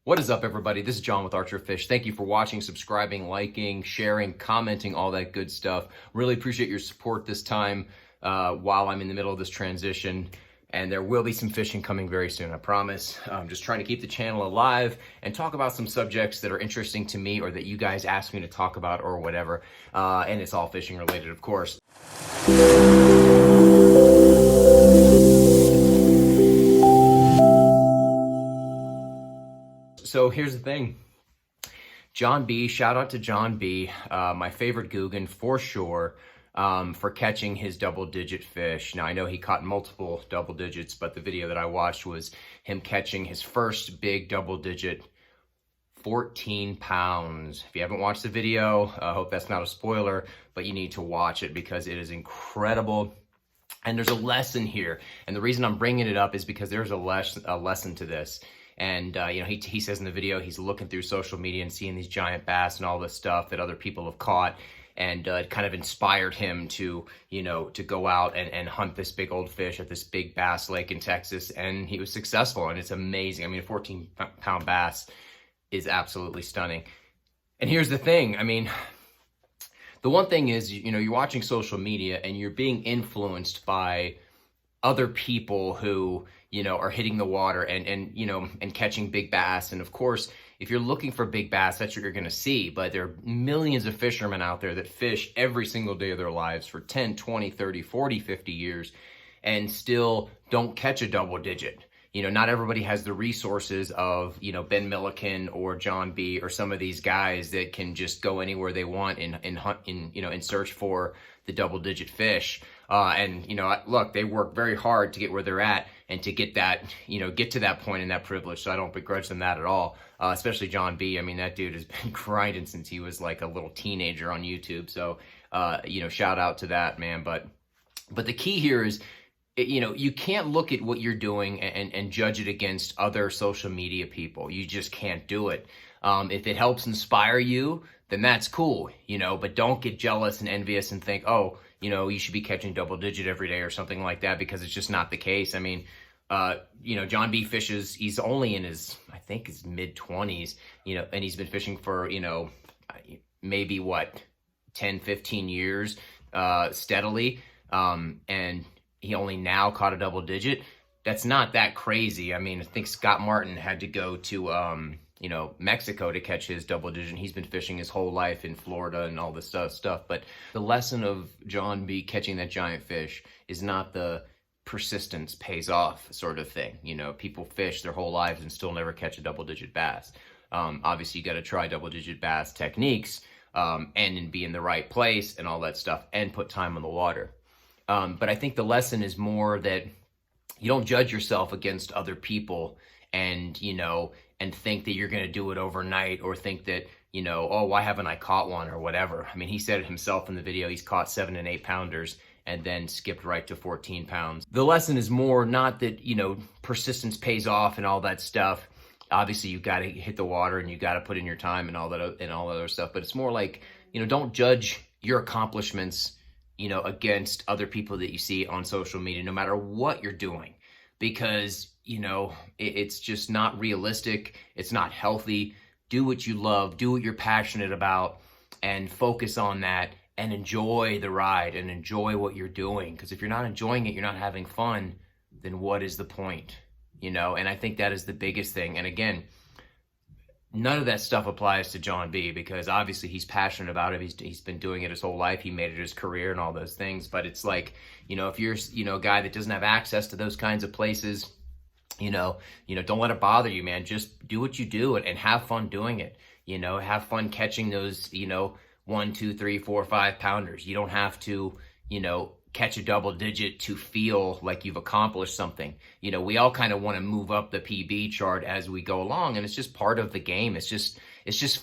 What is up, everybody? This is John with Archer Fish. Thank you for watching, subscribing, liking, sharing, commenting, all that good stuff. Really appreciate your support this time while I'm in the middle of this transition. And there will be some fishing coming very soon, I promise. I'm just trying to keep the channel alive and talk about some subjects that are interesting to me or that you guys ask me to talk about or whatever. And it's all fishing related, of course. So here's the thing. John B, shout out to John B, my favorite Googan for sure, for catching his double-digit fish. Now, I know he caught multiple double digits, but the video that I watched was him catching his first big double-digit, 14 pounds. If you haven't watched the video, I hope that's not a spoiler, but you need to watch it because it is incredible. And there's a lesson here. And the reason I'm bringing it up is because there's a lesson to this. And, you know, he says in the video, he's looking through social media and seeing these giant bass and all this stuff that other people have caught. And it kind of inspired him to, you know, to go out and hunt this big old fish at this big bass lake in Texas. And he was successful, and it's amazing. I mean, a 14-pound bass is absolutely stunning. And here's the thing. I mean, the one thing is, you know, you're watching social media and you're being influenced by other people who, you know, are hitting the water and you know, and catching big bass. And of course, if you're looking for big bass, that's what you're going to see. But there are millions of fishermen out there that fish every single day of their lives for 10, 20, 30, 40, 50 years and still don't catch a double digit. You know, not everybody has the resources of, you know, Ben Milliken or John B or some of these guys that can just go anywhere they want and hunt in search for the double digit fish. And, you know, look, they work very hard to get where they're at and to get that, you know, get to that point and that privilege. So I don't begrudge them that at all, especially John B. I mean, that dude has been grinding since he was like a little teenager on YouTube. So, you know, shout out to that, man. But the key here is, you know, you can't look at what you're doing and judge it against other social media people. You just can't do it. If it helps inspire you, then that's cool, you know, but don't get jealous and envious and think, oh, you know, you should be catching double digit every day or something like that, because it's just not the case. I mean, you know, John B fishes, he's only in his, I think his mid-20s, you know, and he's been fishing for, you know, maybe what, 10, 15 years steadily. And he only now caught a double digit. That's not that crazy. I mean, I think Scott Martin had to go to, you know, Mexico to catch his double digit. He's been fishing his whole life in Florida and all this stuff. But the lesson of John B catching that giant fish is not the persistence pays off sort of thing. You know, people fish their whole lives and still never catch a double digit bass. Obviously, you got to try double digit bass techniques and be in the right place and all that stuff and put time on the water. But I think the lesson is more that you don't judge yourself against other people and, you know, and think that you're going to do it overnight or think that, you know, oh, why haven't I caught one or whatever. I mean, he said it himself in the video, he's caught 7 and 8 pounders and then skipped right to 14 pounds. The lesson is more not that, you know, persistence pays off and all that stuff. Obviously, you got to hit the water and you got to put in your time and all that and all other stuff. But it's more like, you know, don't judge your accomplishments, you know, against other people that you see on social media, no matter what you're doing, because, you know, it's just not realistic. It's not healthy. Do what you love, do what you're passionate about, and focus on that and enjoy the ride and enjoy what you're doing. Because if you're not enjoying it, you're not having fun, then what is the point? You know, and I think that is the biggest thing. And again, none of that stuff applies to John B because obviously he's passionate about it. He's been doing it his whole life. He made it his career and all those things. But it's like, you know, if you're, you know, a guy that doesn't have access to those kinds of places, you know, don't let it bother you, man. Just do what you do and have fun doing it. You know, have fun catching those, you know, 1, 2, 3, 4, 5 pounders. You don't have to, you know, catch a double digit to feel like you've accomplished something. You know, we all kind of want to move up the PB chart as we go along, and it's just part of the game. It's just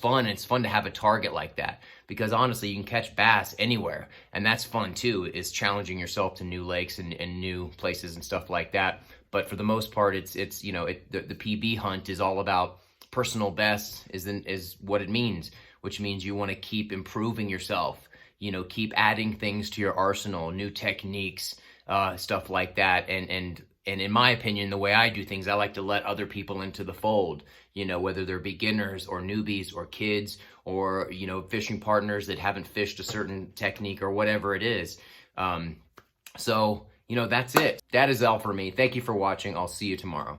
fun. It's fun to have a target like that because honestly, you can catch bass anywhere, and that's fun too, is challenging yourself to new lakes and new places and stuff like that. But for the most part, it's you know, the PB hunt is all about personal best is what it means, which means you want to keep improving yourself. You know, keep adding things to your arsenal, new techniques, stuff like that. And in my opinion, the way I do things, I like to let other people into the fold. you know, whether they're beginners or newbies or kids or, you know, fishing partners that haven't fished a certain technique or whatever it is. So, you know, that's it. That is all for me. Thank you for watching. I'll see you tomorrow.